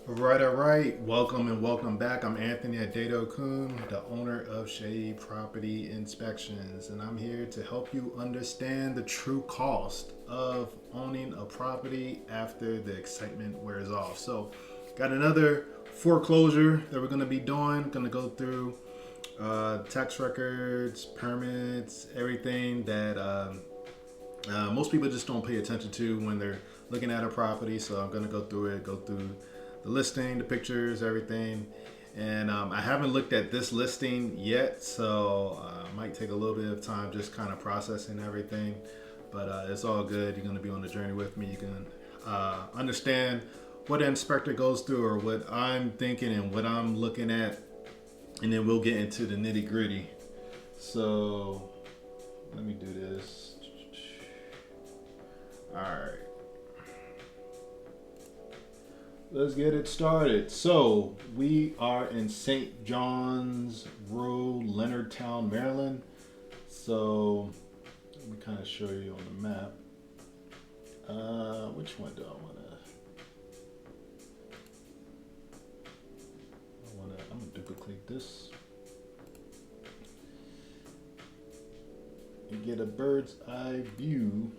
All right. Welcome and welcome back. I'm Anthony Adedo-kun, the owner of Shade Property Inspections, and I'm here to help you understand the true cost of owning a property after the excitement wears off. So, got another foreclosure that we're going to be doing. Going to go through tax records, permits, everything that most people just don't pay attention to when they're looking at a property. So I'm gonna go through it, go through the listing, the pictures, everything. And I haven't looked at this listing yet, so it might take a little bit of time just kind of processing everything. But it's all good. You're gonna be on the journey with me. You can understand what an inspector goes through or what I'm thinking and what I'm looking at, and then we'll get into the nitty gritty. So let me do this. All right, let's get it started. So we are in St. John's Road, Leonardtown, Maryland. So let me kind of show you on the map. Which one do I want to? I'm gonna duplicate this. You get a bird's eye view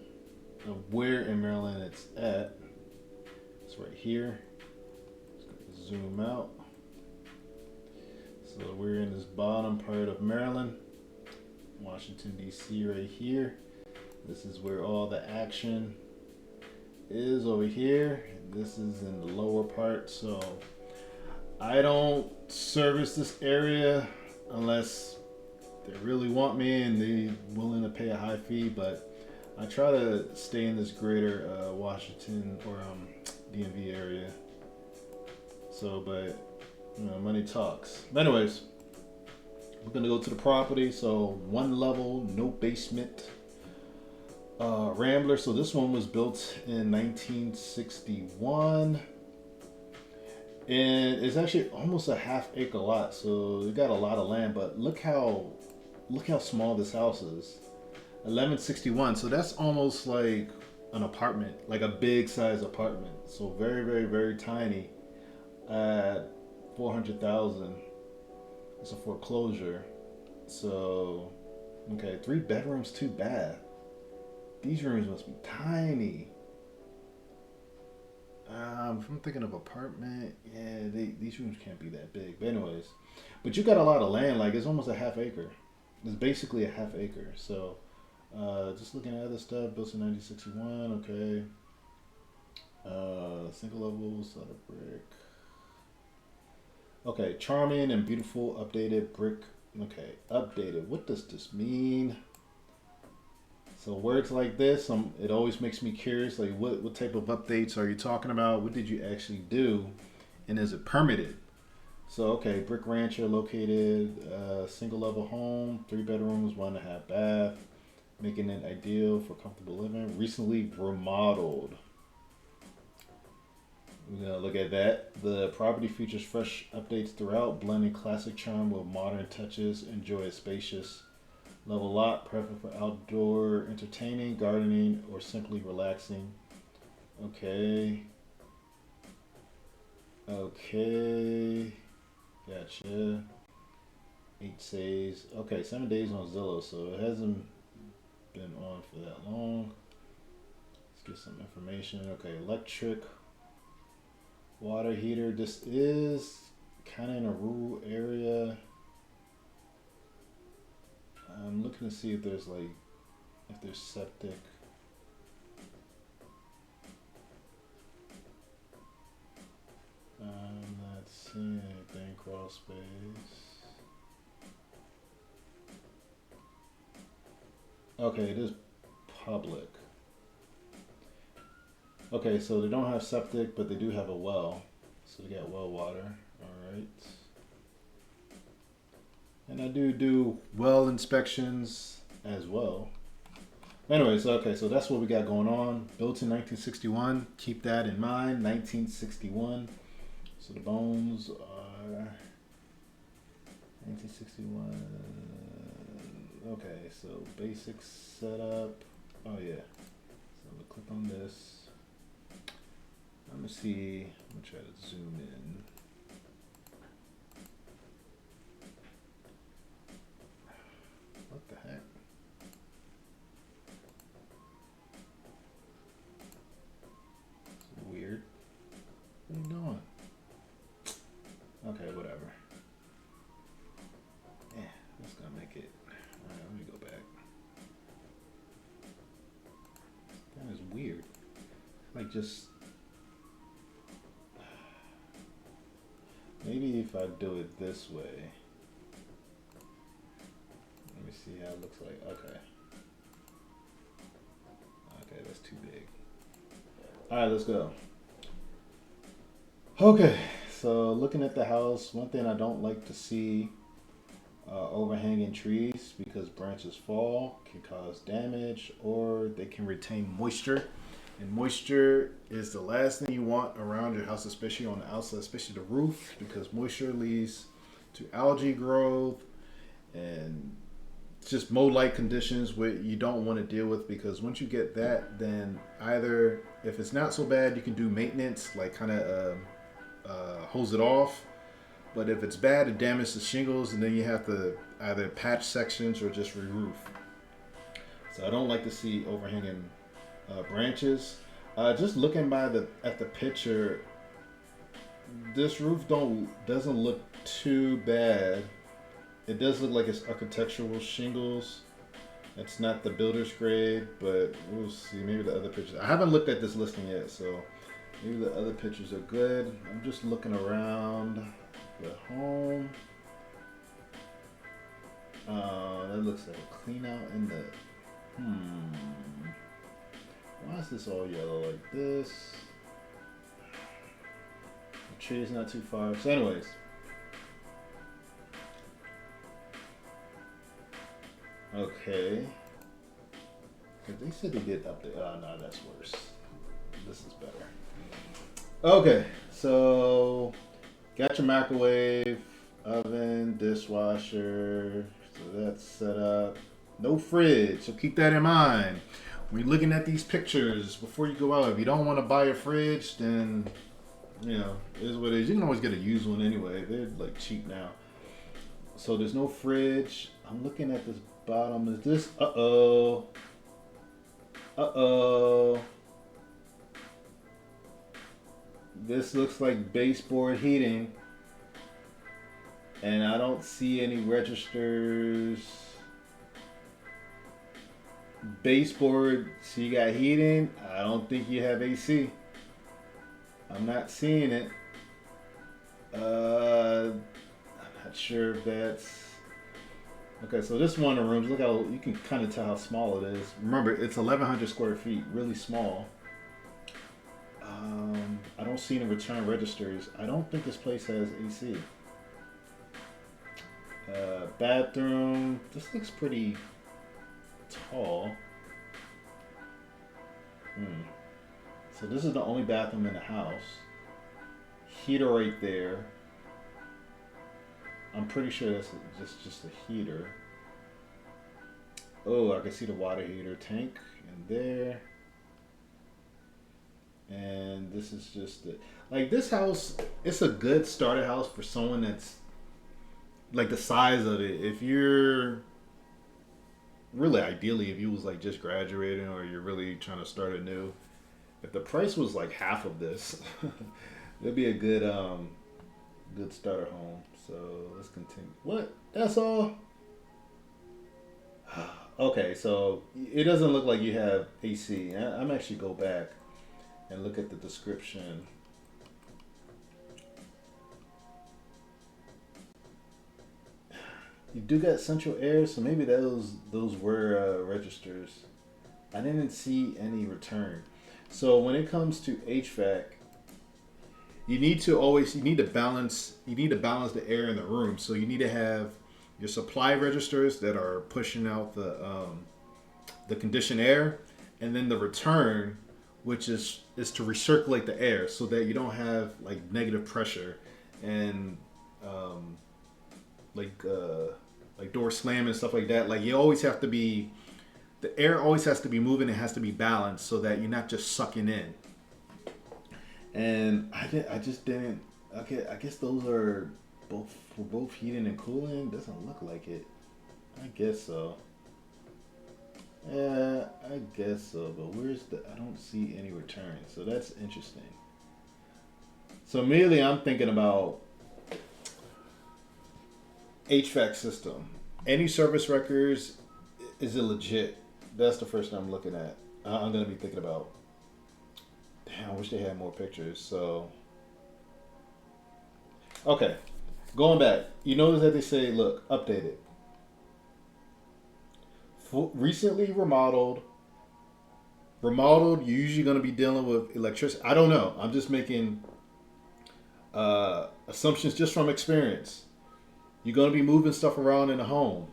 of where in Maryland it's at. It's right here. Let's zoom out. So we're in this bottom part of Maryland, Washington D.C. right here. This is where all the action is over here. This is in the lower part. So I don't service this area unless they really want me and they're willing to pay a high fee, but I try to stay in this greater Washington or DMV area. So, but money talks. But anyways, we're gonna go to the property. So one level, no basement, Rambler. So this one was built in 1961, and it's actually almost a half-acre lot. So you got a lot of land, but look how small this house is. 1161. So that's almost like an apartment, like a big size apartment. So very, very, very tiny. At 400,000, it's a foreclosure. So okay, 3 bedrooms, 2 bath. These rooms must be tiny. If I'm thinking of apartment, yeah, these rooms can't be that big. But anyways, but you got a lot of land. Like it's almost a half acre. It's basically a half acre. So just looking at other stuff, built in 1961, okay. Single level, solid brick. Okay, charming and beautiful updated brick. Okay, updated. What does this mean? So words like this, it always makes me curious. Like, what type of updates are you talking about? What did you actually do? And is it permitted? So, okay, brick rancher located, single level home, 3 bedrooms, 1.5 bath, making it ideal for comfortable living. Recently remodeled. We're gonna look at that. The property features fresh updates throughout, blending classic charm with modern touches. Enjoy a spacious level lot, perfect for outdoor entertaining, gardening, or simply relaxing. Okay. Okay. Gotcha. 8 says. Okay, 7 days on Zillow, so it hasn't been on for that long. Let's get some information. Okay, electric, water heater. This is kind of in a rural area. I'm looking to see if there's septic. I'm not seeing anything. Crawl space. Okay, it is public. Okay, so they don't have septic, but they do have a well. So they got well water. All right. And I do well inspections as well. Anyways, okay, so that's what we got going on. Built in 1961. Keep that in mind. 1961. So the bones are 1961. Okay, so basic setup. Oh yeah. So I'm gonna click on this. I'm gonna see. I'm gonna try to zoom in. just, maybe if I do it this way. Let me see how it looks like. Okay. Okay, that's too big. All right, let's go. Okay, so looking at the house, one thing I don't like to see overhanging trees because branches fall, can cause damage, or they can retain moisture. And moisture is the last thing you want around your house, especially on the outside, especially the roof, because moisture leads to algae growth and just mold-like conditions where you don't want to deal with, because once you get that, then either if it's not so bad, you can do maintenance, like kind of hose it off. But if it's bad, it damages the shingles, and then you have to either patch sections or just re-roof. So I don't like to see overhanging branches. Just looking at the picture, this roof doesn't look too bad. It does look like it's architectural shingles. It's not the builder's grade, but we'll see. Maybe the other pictures. I haven't looked at this listing yet, so maybe the other pictures are good. I'm just looking around the home. That looks like a clean out in the. Why is this all yellow like this? The tree is not too far. So, anyways. Okay. Because they said they did update. Oh, no, that's worse. This is better. Okay, so got your microwave, oven, dishwasher. So that's set up. No fridge, so keep that in mind. When you're looking at these pictures before you go out, if you don't want to buy a fridge, then, you know, it is what it is. You can always get a used one anyway. They're like cheap now. So there's no fridge. I'm looking at this bottom. Is this? Uh-oh. This looks like baseboard heating. And I don't see any registers. Baseboard, so you got heating. I don't think you have AC. I'm not seeing it. I'm not sure if that's... Okay, so this one of the rooms, look how you can kind of tell how small it is. Remember, it's 1,100 square feet, really small. I don't see any return registers. I don't think this place has AC. Bathroom, this looks pretty tall. So this is the only bathroom in the house. Heater right there. I'm pretty sure that's just a heater. Oh, I can see the water heater tank in there. And this is just like this house. It's a good starter house for someone that's like the size of it. If you're really, ideally, if you was like just graduating or you're really trying to start anew, if the price was like half of this, it'd be a good starter home. So let's continue. What? That's all? Okay, so it doesn't look like you have AC. I'm actually go back and look at the description. You do got central air, so maybe those were registers. I didn't see any return. So when it comes to HVAC, you need to balance the air in the room. So you need to have your supply registers that are pushing out the conditioned air, and then the return, which is to recirculate the air so that you don't have like negative pressure and like door slam and stuff like that. Like you always have to be, the air always has to be moving. It has to be balanced so that you're not just sucking in. And I just didn't. Okay, I guess those are both heating and cooling. Doesn't look like it. I guess so. Yeah, I guess so. But I don't see any return. So that's interesting. So immediately I'm thinking about HVAC system. Any service records, is it legit? That's the first thing I'm looking at. I'm going to be thinking about. Damn, I wish they had more pictures. So, okay, going back, you notice that they say, look, updated, recently remodeled. Remodeled, you're usually going to be dealing with electricity. I don't know. I'm just making assumptions just from experience. You're going to be moving stuff around in the home.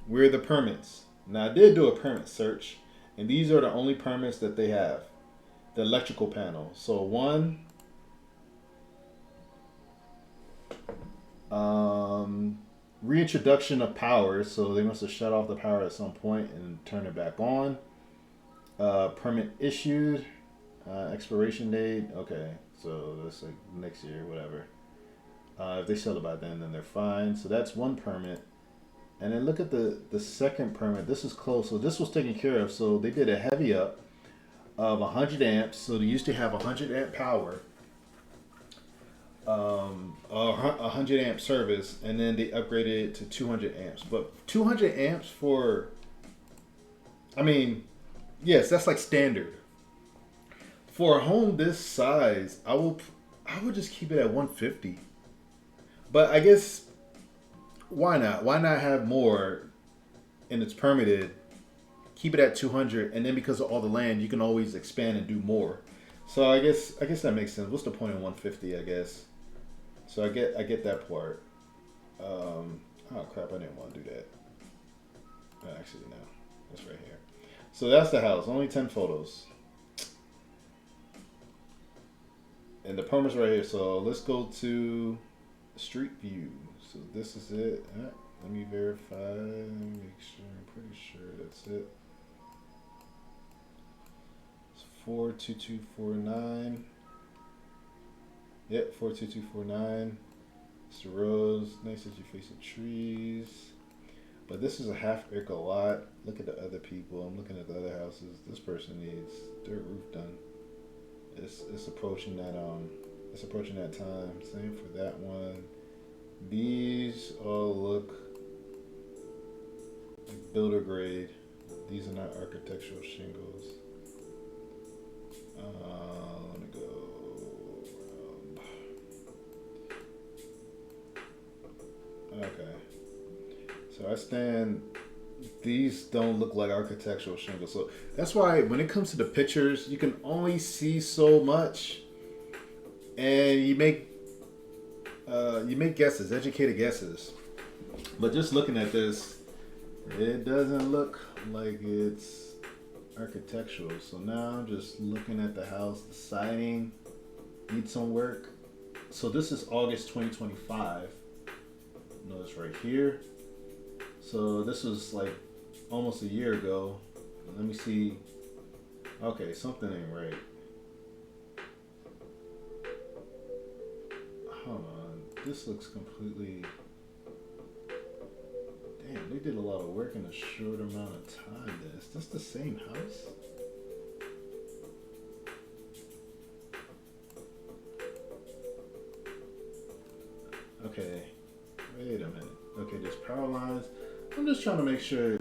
Where are the permits? Now, I did do a permit search, and these are the only permits that they have. The electrical panel. So, one, reintroduction of power. So, they must have shut off the power at some point and turned it back on. Permit issued. Expiration date. Okay, so that's like next year, whatever. If they sell it by then they're fine. So that's one permit. And then look at the second permit. This is close. So this was taken care of. So they did a heavy up of 100 amps. So they used to have 100 amp power, 100 amp service, and then they upgraded it to 200 amps. But 200 amps for, I mean, yes, that's like standard. For a home this size, I would just keep it at 150. But I guess why not? Why not have more and it's permitted? Keep it at 200, and then because of all the land, you can always expand and do more. So I guess that makes sense. What's the point of 150? I guess. So I get that part. Oh crap! I didn't want to do that. Actually, no. That's right here. So that's the house. Only 10 photos. And the permit's right here. So let's go to Street View. So this is it. Let me verify. Make sure. I'm pretty sure that's it. It's 42249. Yep, 42249. It's the roads. Nice that you face the trees. But this is a half acre lot. Look at the other people. I'm looking at the other houses. This person needs their roof done. It's approaching that time. Same for that one. These all look like builder grade. These are not architectural shingles. Let me go around. Okay. So I stand. These don't look like architectural shingles. So that's why when it comes to the pictures, you can only see so much, and you make guesses, educated guesses. But just looking at this, it doesn't look like it's architectural. So now I'm just looking at the house. The siding needs some work. So this is August 2025. Notice right here. So this was like almost a year ago. Let me see. Okay, something ain't right. Hold on. This looks completely... Damn, they did a lot of work in a short amount of time. That's the same house? Okay. Wait a minute. Okay, there's power lines. I'm just trying to make sure.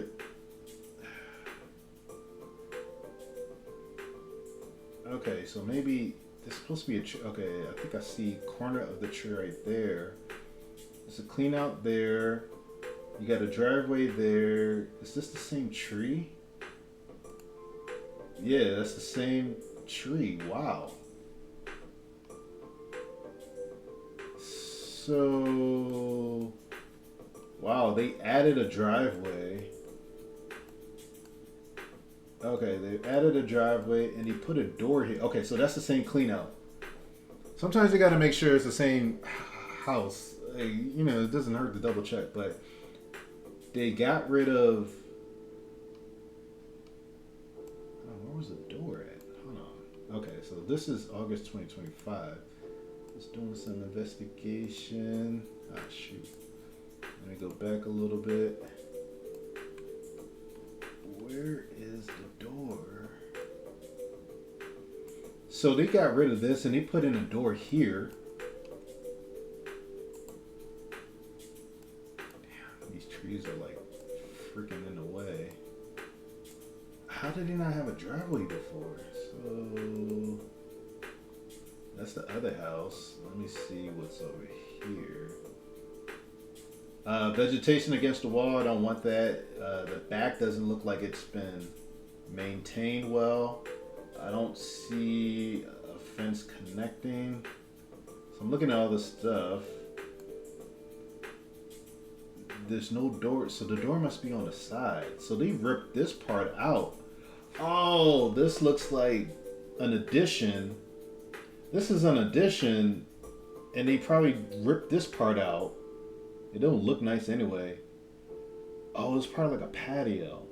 Okay, so maybe there's supposed to be a tree. Okay, I think I see corner of the tree right there. There's a clean out there. You got a driveway there. Is this the same tree? Yeah, that's the same tree. Wow. So, wow, they added a driveway. Okay, they added a driveway and they put a door here. Okay, so that's the same clean out. Sometimes you got to make sure it's the same house. You know, it doesn't hurt to double check, but they got rid of... Oh, where was the door at? Hold on. Okay, so this is August 2025. Just doing some investigation. Ah, shoot. Let me go back a little bit. Where is the door? So they got rid of this and they put in a door here. Damn, these trees are like freaking in the way. How did they not have a driveway before? So That's the other house. Let me see what's over here. Vegetation against the wall. I don't want that. The back doesn't look like it's been maintained well. I don't see a fence connecting. So I'm looking at all this stuff. There's no door, so the door must be on the side. So they ripped this part out. Oh, this looks like an addition. This is an addition, and they probably ripped this part out. It don't look nice anyway. Oh, it's probably like a patio.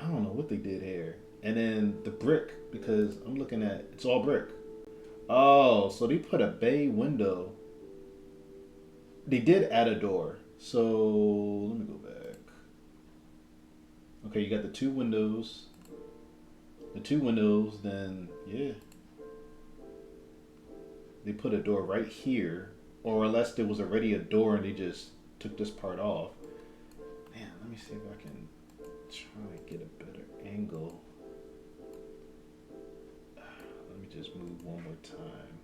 I don't know what they did here. And then the brick, because I'm looking at, it's all brick. Oh, so they put a bay window. They did add a door. So let me go back. Okay, you got the two windows. The two windows, then yeah. They put a door right here. Or unless there was already a door and they just took this part off. Man, let me see if I can try to get a better angle. Let me just move one more time.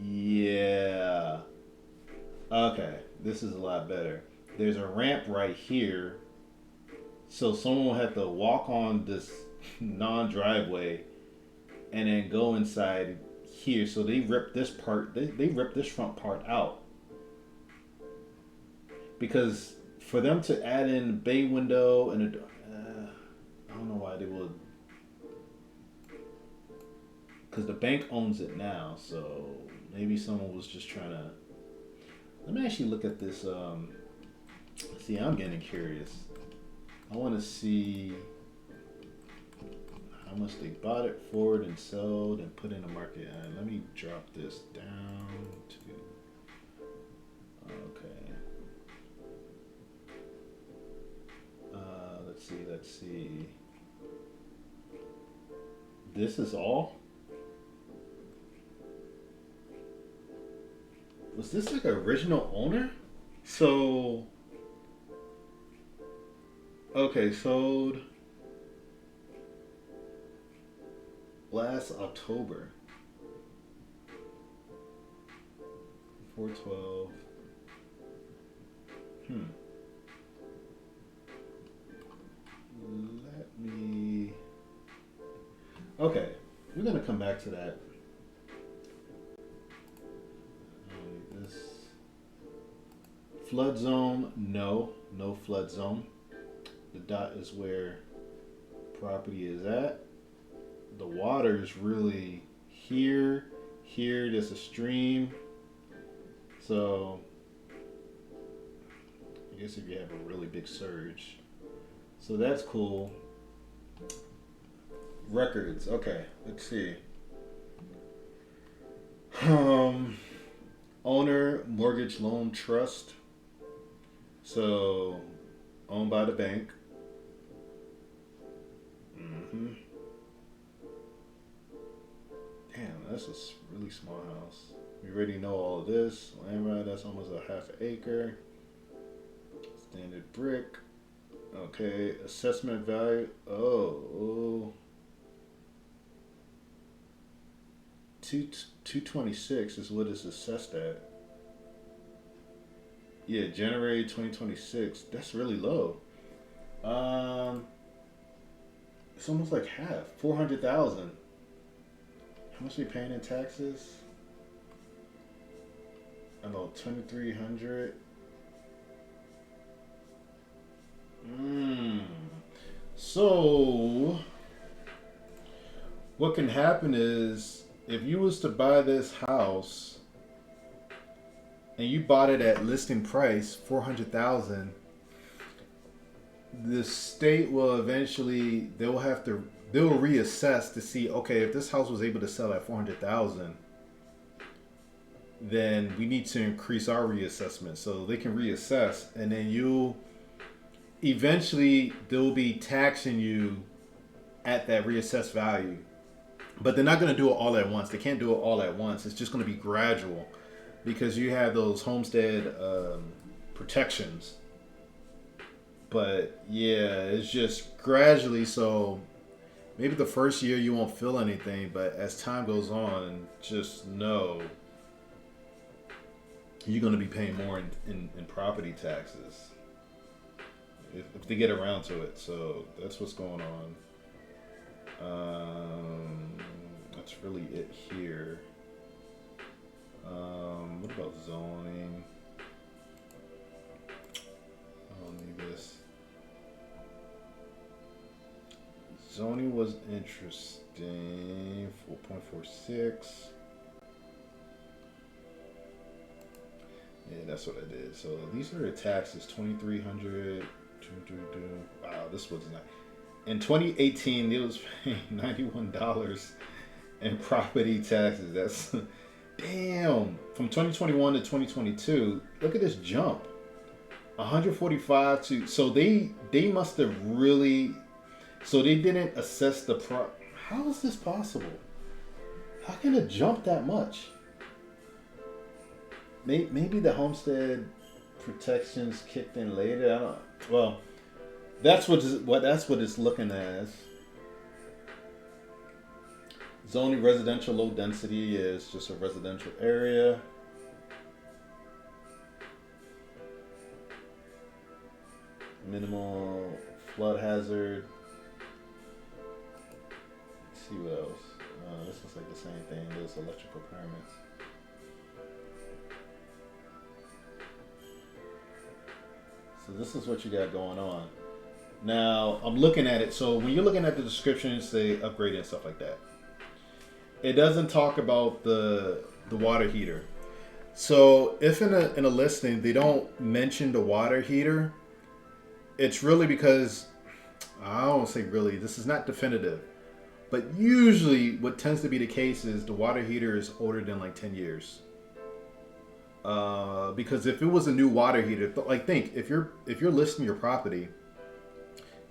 Yeah. Okay, this is a lot better. There's a ramp right here. So someone will have to walk on this non-driveway and then go inside here. So they ripped this part, they ripped this front part out. Because for them to add in a bay window and a door, I don't know why they would. Because the bank owns it now, so maybe someone was just trying to. Let me actually look at this. See, I'm getting curious. I want to see how much they bought it for and sold and put in the market. Let me drop this down to. Okay. Let's see. This is all? Was this like an original owner? So, okay, sold last October. 412. Let me. Okay, we're gonna come back to that. This flood zone, no flood zone. The dot is where property is at. The water is really here. Here, there's a stream. So, I guess if you have a really big surge. So that's cool. Records, okay, let's see. Owner, mortgage loan trust. So, owned by the bank. Damn, that's a really small house. We already know all of this. Land right, that's almost a half acre. Standard brick. Okay, assessment value. Oh. 226 is what it's assessed at. Yeah, January 2026. That's really low. It's almost like half. 400,000. How much are we paying in taxes? I don't know, 2,300. So, what can happen is if you was to buy this house and you bought it at listing price 400,000, the state will eventually they'll reassess to see, okay, if this house was able to sell at 400,000, then we need to increase our reassessment. So they can reassess, and then eventually they'll be taxing you at that reassessed value. But they're not going to do it all at once. They can't do it all at once. It's just going to be gradual because you have those homestead protections. But yeah, it's just gradually. So maybe the first year you won't feel anything, but as time goes on, just know you're going to be paying more in property taxes if they get around to it. So that's what's going on. That's really it here. What about zoning? I don't need this. Zoning was interesting. 4.46. Yeah, that's what I did. So these are the taxes. 2,300. Wow, this was not. In 2018, it was paying $91 in property taxes. That's damn. From 2021 to 2022, look at this jump. 145 to. So they must have really. So they didn't assess the pro. How is this possible? How can it jump that much? Maybe the homestead protections kicked in later. I don't. Well, that's what it's looking as. Zoning residential low density is just a residential area. Minimal flood hazard. Let's see what else. This looks like the same thing. There's electrical permits. So this is what you got going on. Now I'm looking at it. So when you're looking at the description, say upgrade and stuff like that, it doesn't talk about the water heater. So if in a listing they don't mention the water heater, it's really because I don't say really. This is not definitive, but usually what tends to be the case is the water heater is older than like 10 years. Because if it was a new water heater, like think if you're listing your property,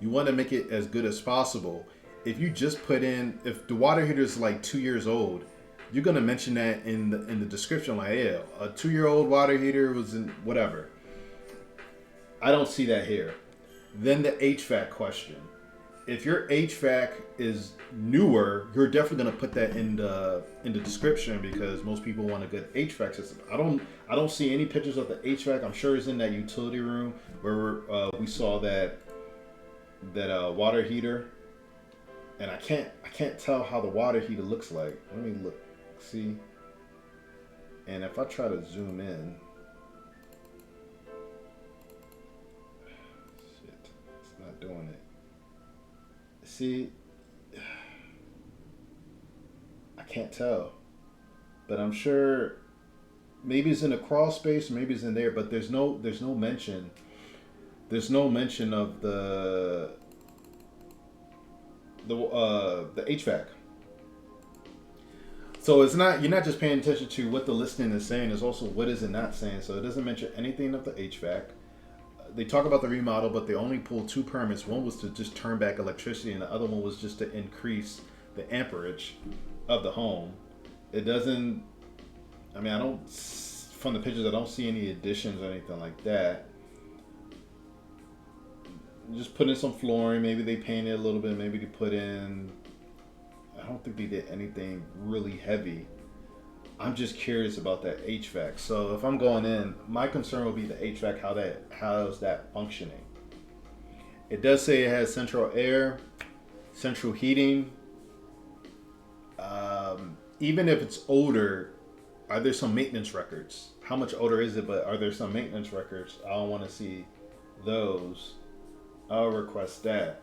you want to make it as good as possible. If you just put in, if the water heater is like 2 years old, you're gonna mention that in the description, like, yeah, a 2-year-old water heater was in whatever. I don't see that here. Then the HVAC question. If your HVAC is newer, you're definitely gonna put that in the description because most people want a good HVAC system. I don't see any pictures of the HVAC. I'm sure it's in that utility room where we saw that water heater, and I can't tell how the water heater looks like. Let me look, see. And if I try to zoom in, shit, it's not doing it. See, I can't tell, but I'm sure maybe it's in a crawl space, maybe it's in there, but there's no mention. There's no mention of the HVAC. So it's not, you're not just paying attention to what the listing is saying, it's also what is it not saying. So it doesn't mention anything of the HVAC. They talk about the remodel, but they only pulled 2 permits. One was to just turn back electricity, and the other one was just to increase the amperage of the home. It doesn't, I mean, I don't, from the pictures, I don't see any additions or anything like that. Just put in some flooring. Maybe they painted a little bit. Maybe they put in, I don't think they did anything really heavy. I'm just curious about that HVAC. So if I'm going in, my concern will be the HVAC, how's that functioning? It does say it has central air, central heating. Even if it's older, are there some maintenance records? How much older is it, but are there some maintenance records? I don't want to see those. I'll request that.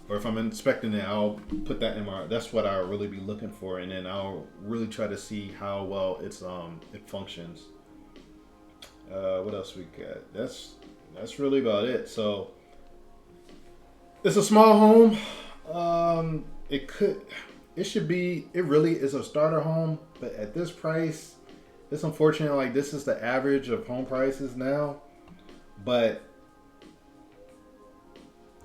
Or if I'm inspecting it, I'll put that in my, that's what I'll really be looking for, and then I'll really try to see how well it functions. What else we got? That's really about it. So it's a small home. It really is a starter home, but at this price, it's unfortunate, like this is the average of home prices now. But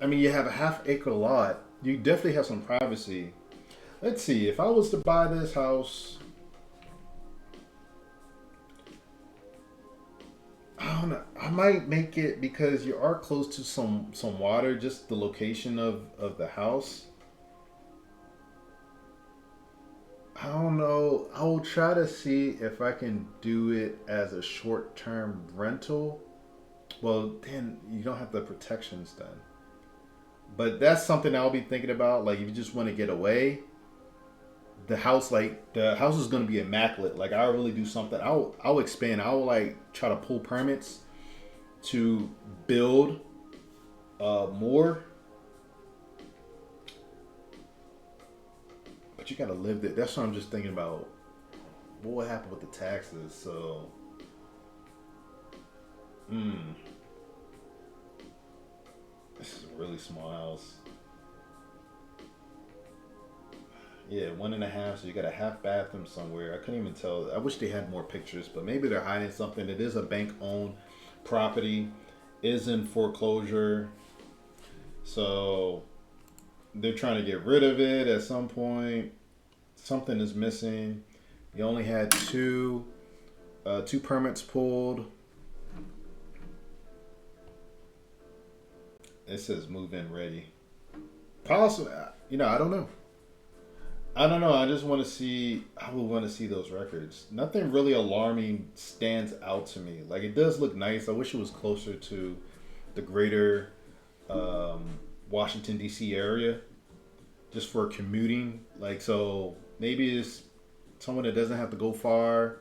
I mean, you have a half-acre lot. You definitely have some privacy. Let's see. If I was to buy this house, I don't know. I might make it because you are close to some water. Just the location of the house. I don't know. I will try to see if I can do it as a short-term rental. Well, then you don't have the protections then. But that's something I'll be thinking about. Like, if you just want to get away, the house is gonna be immaculate. Like, I'll really do something. I'll expand. I'll like try to pull permits to build more. But you gotta live there. That's what I'm just thinking about. What will happen with the taxes? So, mm, this is a really small house. Yeah, 1.5. So you got a half bathroom somewhere. I couldn't even tell. I wish they had more pictures, but maybe they're hiding something. It is a bank-owned property, is in foreclosure, so they're trying to get rid of it at some point. Something is missing. You only had two permits pulled. It says move-in ready. Possibly, I don't know. I don't know. I just want to see. I would want to see those records. Nothing really alarming stands out to me. Like, it does look nice. I wish it was closer to the greater Washington D.C. area, just for commuting. Like, so maybe it's someone that doesn't have to go far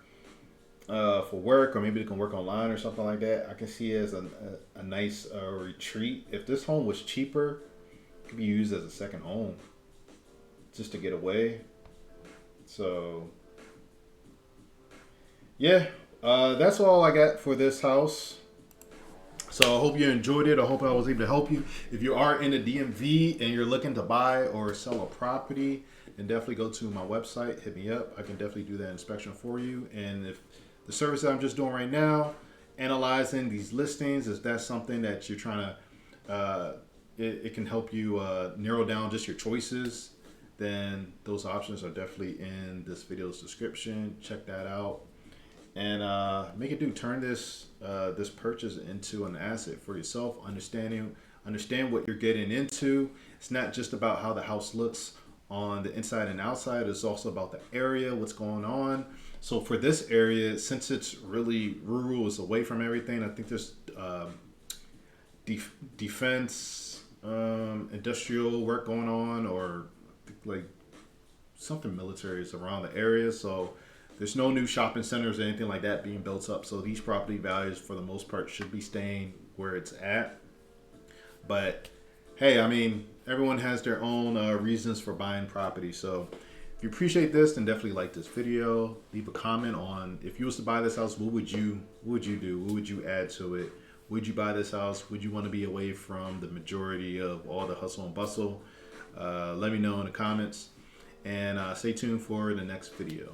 for work, or maybe they can work online or something like that. I can see it as a nice retreat. If this home was cheaper, it could be used as a second home just to get away. So, yeah, that's all I got for this house. So I hope you enjoyed it. I hope I was able to help you. If you are in the DMV and you're looking to buy or sell a property, then definitely go to my website, hit me up. I can definitely do that inspection for you. And if the service that I'm just doing right now, analyzing these listings, is that something that you're trying to, it can help you narrow down just your choices, then those options are definitely in this video's description. Check that out, and make it do. Turn this purchase into an asset for yourself. Understand what you're getting into. It's not just about how the house looks on the inside and outside. It's also about the area, what's going on. So for this area, since it's really rural, it's away from everything. I think there's defense, industrial work going on, or like something military is around the area. So there's no new shopping centers or anything like that being built up. So these property values, for the most part, should be staying where it's at. But hey, I mean, everyone has their own reasons for buying property. So if you appreciate this, then definitely like this video. Leave a comment on, if you was to buy this house, what would you do? What would you add to it? Would you buy this house? Would you want to be away from the majority of all the hustle and bustle? Let me know in the comments, and stay tuned for the next video.